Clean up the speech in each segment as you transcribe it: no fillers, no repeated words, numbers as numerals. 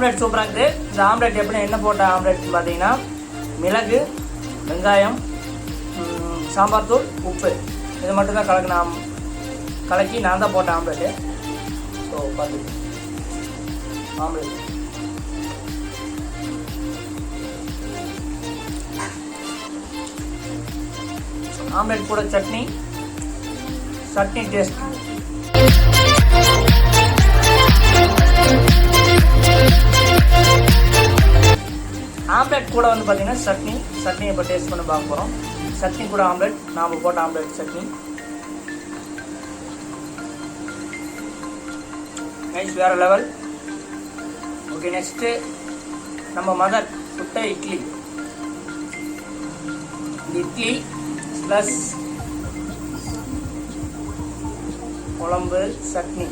Omelette சூப்பராக இருக்குது. இந்த ஆம்லெட் எப்படி என்ன போட்ட ஆம்லெட் பார்த்தீங்கன்னா மிளகு, வெங்காயம், சாம்பார் தூள், உப்பு இது மட்டும்தான் கலக்கி நான் தான் போட்டேன் ஆம்லெட்டு. ஸோ பார்த்து ஆம்லெட் ஆம்லெட் கூட சட்னி டேஸ்ட். ஆம்லெட் கூட வந்து பார்த்தீங்கன்னா சட்னி இப்போ டேஸ்ட் பண்ணி பார்க்க போகிறோம். சட்னி கூட ஆம்லெட், நாம் போட்ட ஆம்லெட் சட்னி நைஸ், வேறு லெவல். ஓகே, நெக்ஸ்ட்டு நம்ம மதர் சுட்ட இட்லி ப்ளஸ் குழம்பு சட்னி.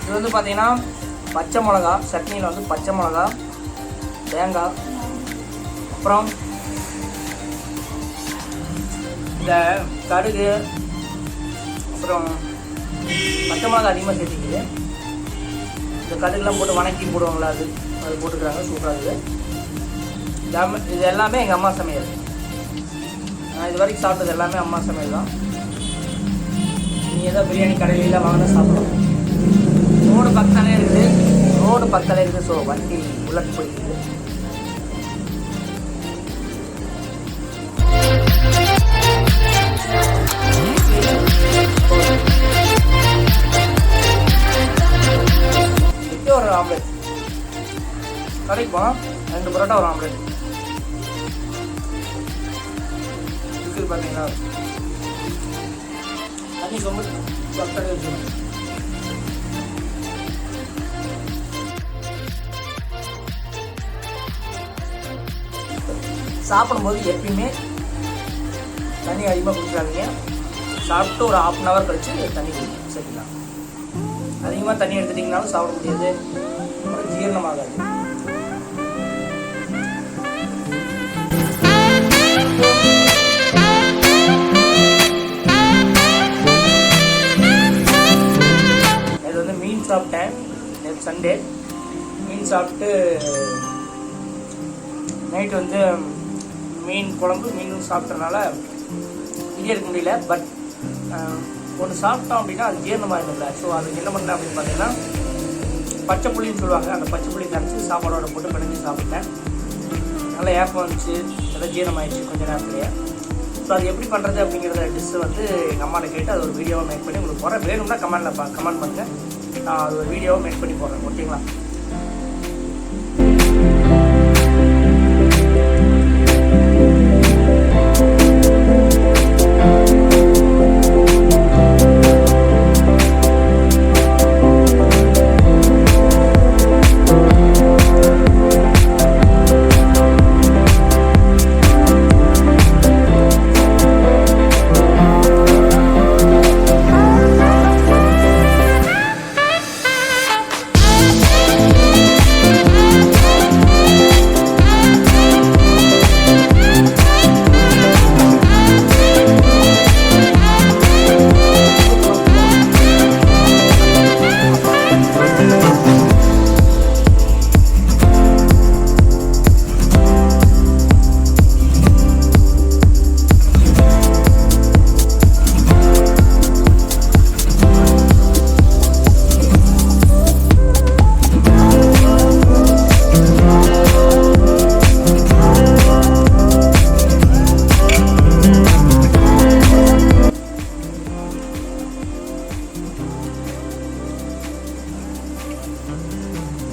இது வந்து பார்த்தீங்கன்னா பச்சை மிளகா, சட்னியில் வந்து பச்சை மிளகா, தேங்காய், அப்புறம் இந்த கடுகு, அப்புறம் பச்சை மிளகா அதிகமாக சேர்த்திக்குது. இந்த கடுகுலாம் போட்டு வணக்கி போடுவாங்களா, அது போட்டுக்கிறாங்க. சூப்பராக இருக்குது. இது எல்லாமே எங்கள் அம்மா சமையல். நான் இது வரைக்கும் சாப்பிட்டது எல்லாமே அம்மா சமையல் தான். நீ ஏதோ பிரியாணி கடையில வாங்கினா சாப்பிடலாம். ரோடு பக்கத்தாலே இருக்குது. ஸோ வண்டி புல்லட் போயிடுது. ஒரு ஆம்லெட் கடைக்கு போனால் 2 பரோட்டா ஒரு ஆம்லெட் இருக்குது. பார்த்தீங்கன்னா தண்ணி ரொம்ப பக்கத்தாலே வச்சுக்கணும். சாப்பிடும்போது எப்பயுமே தண்ணி அதிகமாக குடிக்காதீங்க. சாப்பிட்டு ஒரு 1/2 hour கழிச்சு தண்ணி சேர்த்துக்கலாம். அதிகமாக தண்ணி எடுத்துட்டிங்கனாலும் சாப்பிட முடியாது, அப்புறம் ஜீரணமாகாது. இது வந்து மீன் சாப்பிட்டேன் நேற்று சண்டே. மீன் சாப்பிட்டு நைட்டு வந்து மீன் குழம்பு மீன் சாப்பிட்றதுனால வெளியே இருக்க முடியல. பட் ஒன்று சாப்பிட்டோம் அப்படின்னா அது ஜீரணமாக இருக்குல்ல. ஸோ அதுக்கு என்ன பண்ணேன் அப்படின்னு பார்த்தீங்கன்னா பச்சை புளின்னு சொல்லுவாங்க, அந்த பச்சை புளி கரைச்சி சாப்பாடோட போட்டு பிணைஞ்சி சாப்பிட்டேன். நல்லா ஏப்பம் வந்துச்சு, நல்லா ஜீரணமாகிடுச்சு கொஞ்சம் நேரத்துலேயே. ஸோ அது எப்படி பண்ணுறது அப்படிங்கிறத டிஷ்ஷு வந்து எங்கள் அம்மாட்ட கேட்டு அது ஒரு வீடியோவை மேக் பண்ணி உங்களுக்கு போகிறேன். வேணும்னா கமெண்ட் பண்ணுங்கள், நான் அது ஒரு வீடியோவை மேக் பண்ணி போடுறேன். ஓகேங்களா?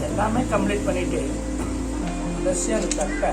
எல்லாமே கம்ப்ளீட் பண்ணிவிட்டு ப்ளஸ் அந்த தட்டை